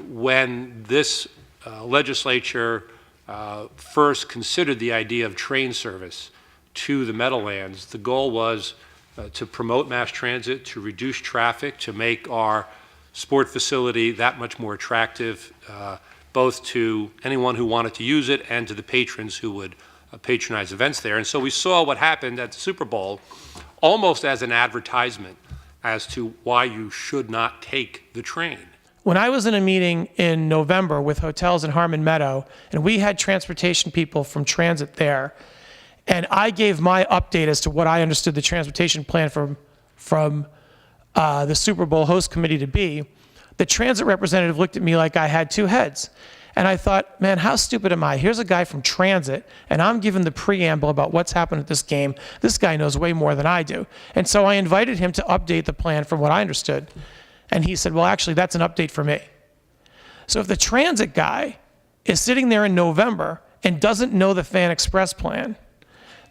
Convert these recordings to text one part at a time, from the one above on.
When this legislature first considered the idea of train service to the Meadowlands, the goal was to promote mass transit, to reduce traffic, to make our sport facility that much more attractive, both to anyone who wanted to use it and to the patrons who would patronize events there. And so we saw what happened at the Super Bowl almost as an advertisement as to why you should not take the train. When I was in a meeting in November with hotels in Harmon Meadow, and we had transportation people from transit there, and I gave my update as to what I understood the transportation plan from the Super Bowl host committee to be, the transit representative looked at me like I had two heads. And I thought, man, how stupid am I? Here's a guy from transit, and I'm giving the preamble about what's happened at this game. This guy knows way more than I do. And so I invited him to update the plan from what I understood. And he said, well, actually, that's an update for me. So if the transit guy is sitting there in November and doesn't know the Fan Express plan,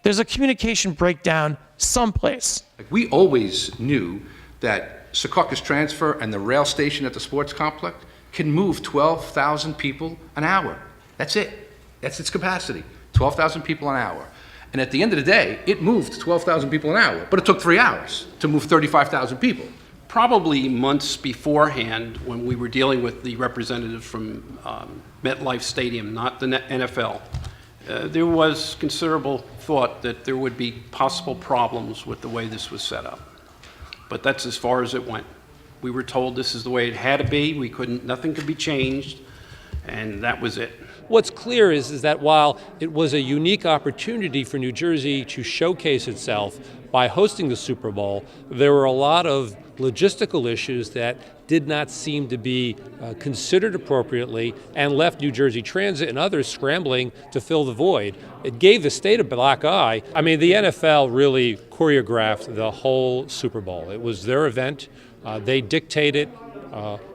there's a communication breakdown someplace. We always knew that Secaucus Transfer and the rail station at the sports complex can move 12,000 people an hour. That's it. That's its capacity, 12,000 people an hour. And at the end of the day, it moved 12,000 people an hour, but it took 3 hours to move 35,000 people. Probably months beforehand, when we were dealing with the representative from MetLife Stadium, not the NFL, there was considerable thought that there would be possible problems with the way this was set up. But that's as far as it went. We were told this is the way it had to be. Nothing could be changed, and that was it. What's clear is that while it was a unique opportunity for New Jersey to showcase itself by hosting the Super Bowl, there were a lot of logistical issues that did not seem to be considered appropriately and left New Jersey Transit and others scrambling to fill the void. It gave the state a black eye. I mean, the NFL really choreographed the whole Super Bowl. It was their event. They dictated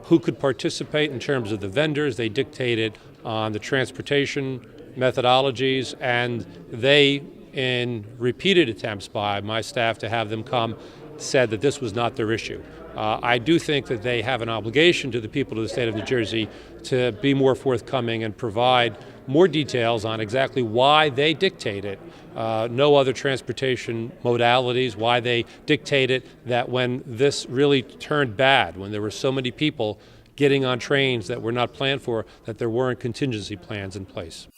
who could participate in terms of the vendors. They dictated on the transportation methodologies, and they, in repeated attempts by my staff to have them come, said that this was not their issue. I do think that they have an obligation to the people of the state of New Jersey to be more forthcoming and provide more details on exactly why they dictated no other transportation modalities, why they dictated that when this really turned bad, when there were so many people getting on trains that were not planned for, that there weren't contingency plans in place.